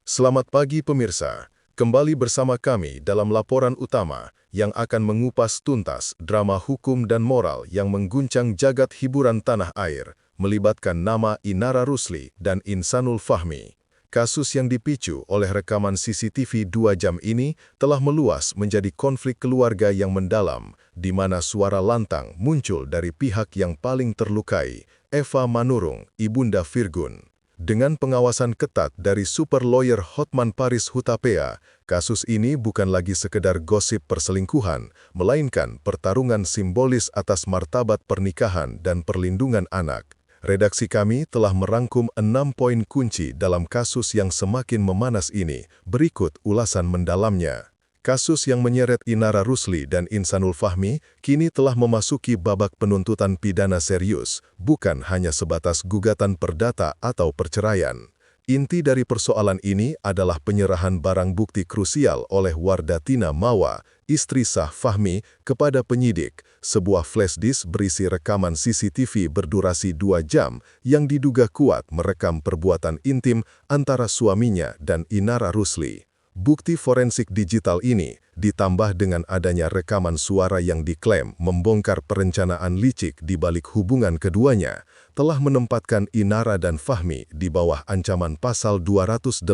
Selamat pagi pemirsa, kembali bersama kami dalam laporan utama yang akan mengupas tuntas drama hukum dan moral yang mengguncang jagat hiburan tanah air, melibatkan nama Inara Rusli dan Insanul Fahmi. Kasus yang dipicu oleh rekaman CCTV 2 jam ini telah meluas menjadi konflik keluarga yang mendalam, di mana suara lantang muncul dari pihak yang paling terlukai, Eva Manurung, ibunda Virgun. Dengan pengawasan ketat dari super lawyer Hotman Paris Hutapea, kasus ini bukan lagi sekedar gosip perselingkuhan, melainkan pertarungan simbolis atas martabat pernikahan dan perlindungan anak. Redaksi kami telah merangkum 6 poin kunci dalam kasus yang semakin memanas ini. Berikut ulasan mendalamnya. Kasus yang menyeret Inara Rusli dan Insanul Fahmi kini telah memasuki babak penuntutan pidana serius, bukan hanya sebatas gugatan perdata atau perceraian. Inti dari persoalan ini adalah penyerahan barang bukti krusial oleh Wardatina Mawa, istri sah Fahmi, kepada penyidik, sebuah flash disk berisi rekaman CCTV berdurasi 2 jam yang diduga kuat merekam perbuatan intim antara suaminya dan Inara Rusli. Bukti forensik digital ini, ditambah dengan adanya rekaman suara yang diklaim membongkar perencanaan licik di balik hubungan keduanya, telah menempatkan Inara dan Fahmi di bawah ancaman pasal 284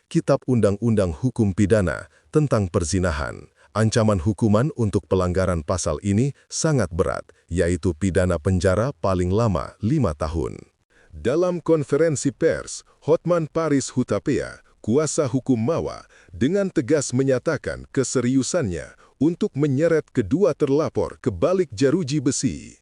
Kitab Undang-Undang Hukum Pidana tentang perzinahan. Ancaman hukuman untuk pelanggaran pasal ini sangat berat, yaitu pidana penjara paling lama 5 tahun. Dalam konferensi pers, Hotman Paris Hutapea, kuasa hukum Mawa, dengan tegas menyatakan keseriusannya untuk menyeret kedua terlapor ke balik jeruji besi.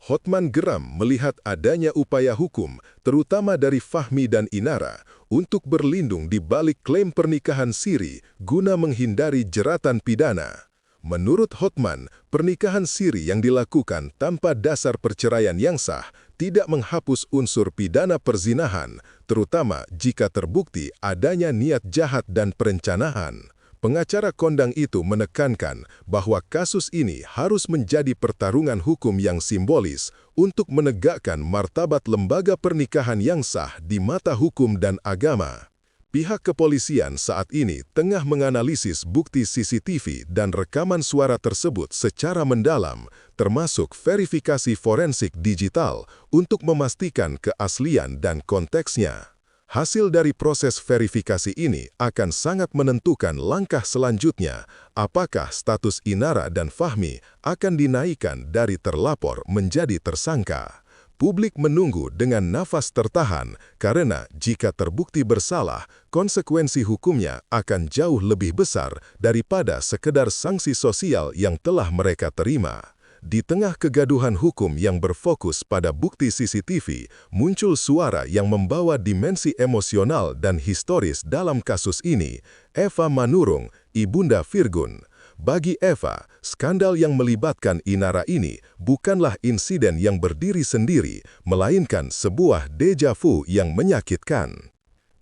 Hotman geram melihat adanya upaya hukum, terutama dari Fahmi dan Inara, untuk berlindung di balik klaim pernikahan siri guna menghindari jeratan pidana. Menurut Hotman, pernikahan siri yang dilakukan tanpa dasar perceraian yang sah tidak menghapus unsur pidana perzinahan, terutama jika terbukti adanya niat jahat dan perencanaan. Pengacara kondang itu menekankan bahwa kasus ini harus menjadi pertarungan hukum yang simbolis untuk menegakkan martabat lembaga pernikahan yang sah di mata hukum dan agama. Pihak kepolisian saat ini tengah menganalisis bukti CCTV dan rekaman suara tersebut secara mendalam, termasuk verifikasi forensik digital untuk memastikan keaslian dan konteksnya. Hasil dari proses verifikasi ini akan sangat menentukan langkah selanjutnya, apakah status Inara dan Fahmi akan dinaikkan dari terlapor menjadi tersangka. Publik menunggu dengan nafas tertahan karena jika terbukti bersalah, konsekuensi hukumnya akan jauh lebih besar daripada sekedar sanksi sosial yang telah mereka terima. Di tengah kegaduhan hukum yang berfokus pada bukti CCTV, muncul suara yang membawa dimensi emosional dan historis dalam kasus ini, Eva Manurung, ibunda Virgun. Bagi Eva, skandal yang melibatkan Inara ini bukanlah insiden yang berdiri sendiri, melainkan sebuah deja vu yang menyakitkan.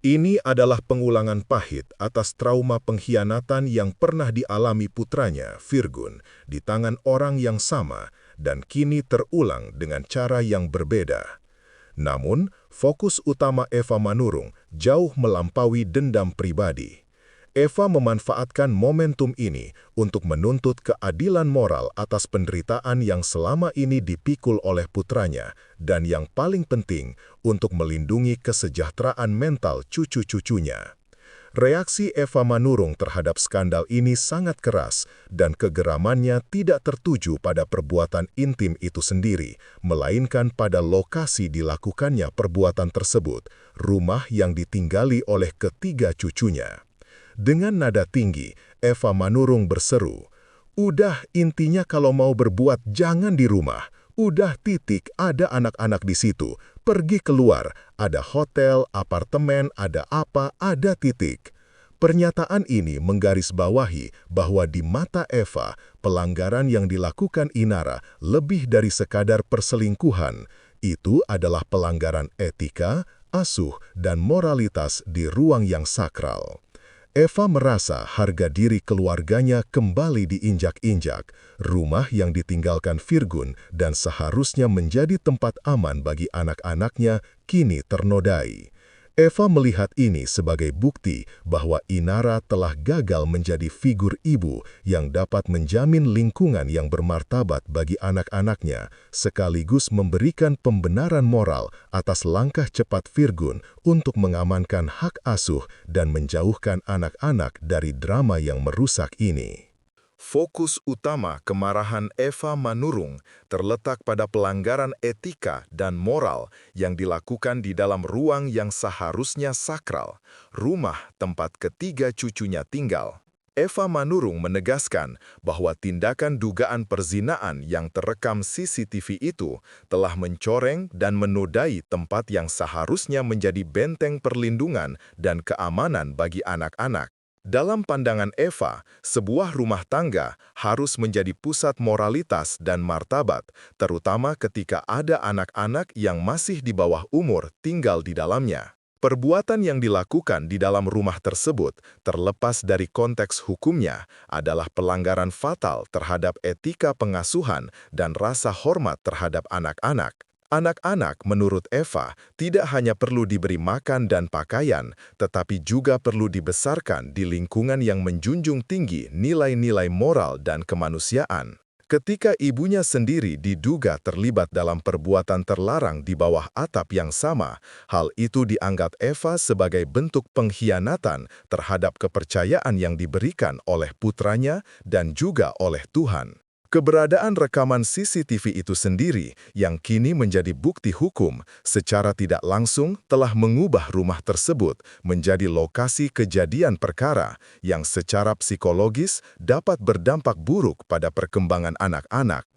Ini adalah pengulangan pahit atas trauma pengkhianatan yang pernah dialami putranya, Virgun, di tangan orang yang sama dan kini terulang dengan cara yang berbeda. Namun, fokus utama Eva Manurung jauh melampaui dendam pribadi. Eva memanfaatkan momentum ini untuk menuntut keadilan moral atas penderitaan yang selama ini dipikul oleh putranya dan yang paling penting untuk melindungi kesejahteraan mental cucu-cucunya. Reaksi Eva Manurung terhadap skandal ini sangat keras dan kegeramannya tidak tertuju pada perbuatan intim itu sendiri, melainkan pada lokasi dilakukannya perbuatan tersebut, rumah yang ditinggali oleh ketiga cucunya. Dengan nada tinggi, Eva Manurung berseru, "Udah, intinya kalau mau berbuat jangan di rumah. Udah titik, ada anak-anak di situ. Pergi keluar, ada hotel, apartemen, ada apa, ada titik." Pernyataan ini menggarisbawahi bahwa di mata Eva, pelanggaran yang dilakukan Inara lebih dari sekadar perselingkuhan. Itu adalah pelanggaran etika, asuh, dan moralitas di ruang yang sakral. Eva merasa harga diri keluarganya kembali diinjak-injak, rumah yang ditinggalkan Virgun dan seharusnya menjadi tempat aman bagi anak-anaknya kini ternodai. Eva melihat ini sebagai bukti bahwa Inara telah gagal menjadi figur ibu yang dapat menjamin lingkungan yang bermartabat bagi anak-anaknya, sekaligus memberikan pembenaran moral atas langkah cepat Virgun untuk mengamankan hak asuh dan menjauhkan anak-anak dari drama yang merusak ini. Fokus utama kemarahan Eva Manurung terletak pada pelanggaran etika dan moral yang dilakukan di dalam ruang yang seharusnya sakral, rumah tempat ketiga cucunya tinggal. Eva Manurung menegaskan bahwa tindakan dugaan perzinaan yang terekam CCTV itu telah mencoreng dan menodai tempat yang seharusnya menjadi benteng perlindungan dan keamanan bagi anak-anak. Dalam pandangan Eva, sebuah rumah tangga harus menjadi pusat moralitas dan martabat, terutama ketika ada anak-anak yang masih di bawah umur tinggal di dalamnya. Perbuatan yang dilakukan di dalam rumah tersebut, terlepas dari konteks hukumnya, adalah pelanggaran fatal terhadap etika pengasuhan dan rasa hormat terhadap anak-anak. Anak-anak, menurut Eva, tidak hanya perlu diberi makan dan pakaian, tetapi juga perlu dibesarkan di lingkungan yang menjunjung tinggi nilai-nilai moral dan kemanusiaan. Ketika ibunya sendiri diduga terlibat dalam perbuatan terlarang di bawah atap yang sama, hal itu dianggap Eva sebagai bentuk pengkhianatan terhadap kepercayaan yang diberikan oleh putranya dan juga oleh Tuhan. Keberadaan rekaman CCTV itu sendiri, yang kini menjadi bukti hukum, secara tidak langsung telah mengubah rumah tersebut menjadi lokasi kejadian perkara yang secara psikologis dapat berdampak buruk pada perkembangan anak-anak.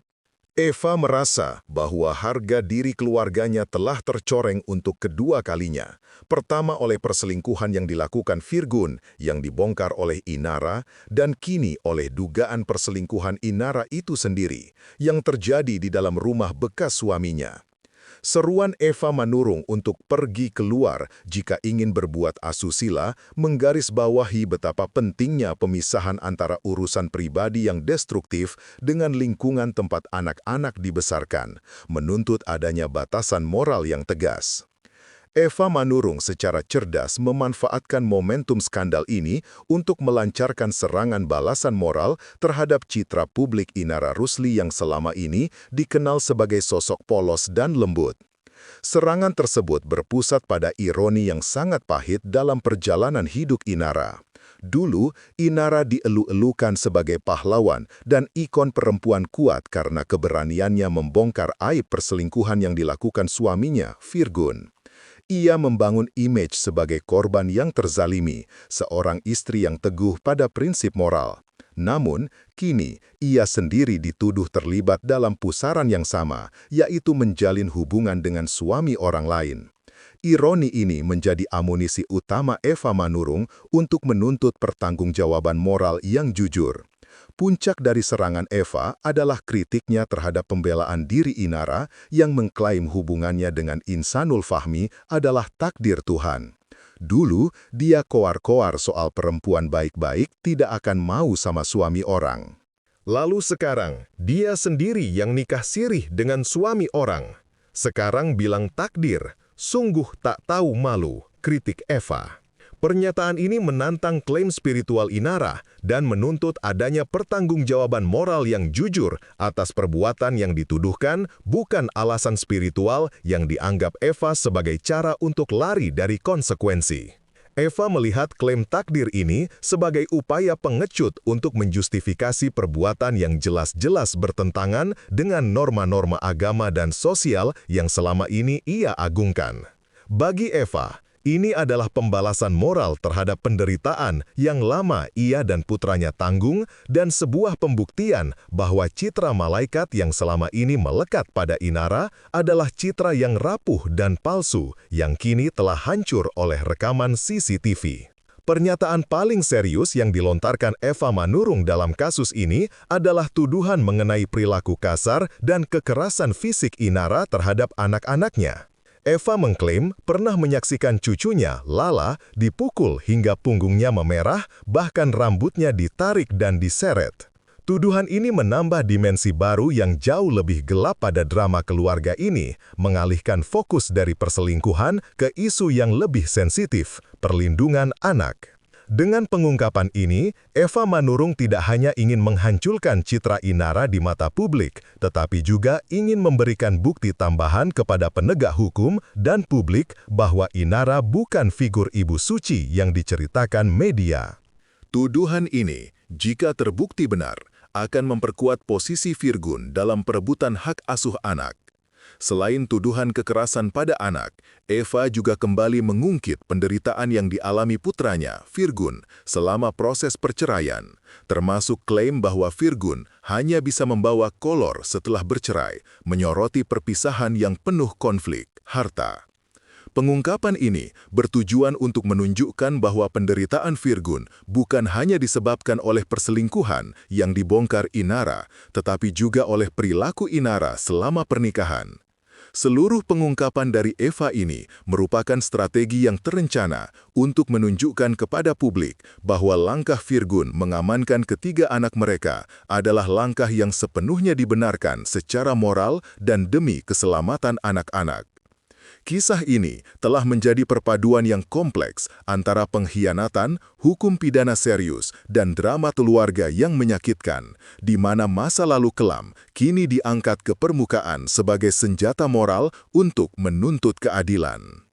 Eva merasa bahwa harga diri keluarganya telah tercoreng untuk kedua kalinya. Pertama oleh perselingkuhan yang dilakukan Virgun yang dibongkar oleh Inara, dan kini oleh dugaan perselingkuhan Inara itu sendiri yang terjadi di dalam rumah bekas suaminya. Seruan Eva Manurung untuk pergi keluar jika ingin berbuat asusila menggarisbawahi betapa pentingnya pemisahan antara urusan pribadi yang destruktif dengan lingkungan tempat anak-anak dibesarkan, menuntut adanya batasan moral yang tegas. Eva Manurung secara cerdas memanfaatkan momentum skandal ini untuk melancarkan serangan balasan moral terhadap citra publik Inara Rusli yang selama ini dikenal sebagai sosok polos dan lembut. Serangan tersebut berpusat pada ironi yang sangat pahit dalam perjalanan hidup Inara. Dulu, Inara dielu-elukan sebagai pahlawan dan ikon perempuan kuat karena keberaniannya membongkar aib perselingkuhan yang dilakukan suaminya, Virgun. Ia membangun image sebagai korban yang terzalimi, seorang istri yang teguh pada prinsip moral. Namun, kini ia sendiri dituduh terlibat dalam pusaran yang sama, yaitu menjalin hubungan dengan suami orang lain. Ironi ini menjadi amunisi utama Eva Manurung untuk menuntut pertanggungjawaban moral yang jujur. Puncak dari serangan Eva adalah kritiknya terhadap pembelaan diri Inara yang mengklaim hubungannya dengan Insanul Fahmi adalah takdir Tuhan. Dulu, dia koar-koar soal perempuan baik-baik tidak akan mau sama suami orang. Lalu sekarang, dia sendiri yang nikah sirih dengan suami orang. Sekarang bilang takdir, sungguh tak tahu malu, kritik Eva. Pernyataan ini menantang klaim spiritual Inara dan menuntut adanya pertanggungjawaban moral yang jujur atas perbuatan yang dituduhkan, bukan alasan spiritual yang dianggap Eva sebagai cara untuk lari dari konsekuensi. Eva melihat klaim takdir ini sebagai upaya pengecut untuk menjustifikasi perbuatan yang jelas-jelas bertentangan dengan norma-norma agama dan sosial yang selama ini ia agungkan. Bagi Eva, ini adalah pembalasan moral terhadap penderitaan yang lama ia dan putranya tanggung dan sebuah pembuktian bahwa citra malaikat yang selama ini melekat pada Inara adalah citra yang rapuh dan palsu yang kini telah hancur oleh rekaman CCTV. Pernyataan paling serius yang dilontarkan Eva Manurung dalam kasus ini adalah tuduhan mengenai perilaku kasar dan kekerasan fisik Inara terhadap anak-anaknya. Eva mengklaim pernah menyaksikan cucunya, Lala, dipukul hingga punggungnya memerah, bahkan rambutnya ditarik dan diseret. Tuduhan ini menambah dimensi baru yang jauh lebih gelap pada drama keluarga ini, mengalihkan fokus dari perselingkuhan ke isu yang lebih sensitif, perlindungan anak. Dengan pengungkapan ini, Eva Manurung tidak hanya ingin menghancurkan citra Inara di mata publik, tetapi juga ingin memberikan bukti tambahan kepada penegak hukum dan publik bahwa Inara bukan figur ibu suci yang diceritakan media. Tuduhan ini, jika terbukti benar, akan memperkuat posisi Virgun dalam perebutan hak asuh anak. Selain tuduhan kekerasan pada anak, Eva juga kembali mengungkit penderitaan yang dialami putranya, Virgun, selama proses perceraian, termasuk klaim bahwa Virgun hanya bisa membawa kolor setelah bercerai, menyoroti perpisahan yang penuh konflik, harta. Pengungkapan ini bertujuan untuk menunjukkan bahwa penderitaan Virgun bukan hanya disebabkan oleh perselingkuhan yang dibongkar Inara, tetapi juga oleh perilaku Inara selama pernikahan. Seluruh pengungkapan dari Eva ini merupakan strategi yang terencana untuk menunjukkan kepada publik bahwa langkah Virgun mengamankan ketiga anak mereka adalah langkah yang sepenuhnya dibenarkan secara moral dan demi keselamatan anak-anak. Kisah ini telah menjadi perpaduan yang kompleks antara pengkhianatan, hukum pidana serius, dan drama keluarga yang menyakitkan, di mana masa lalu kelam kini diangkat ke permukaan sebagai senjata moral untuk menuntut keadilan.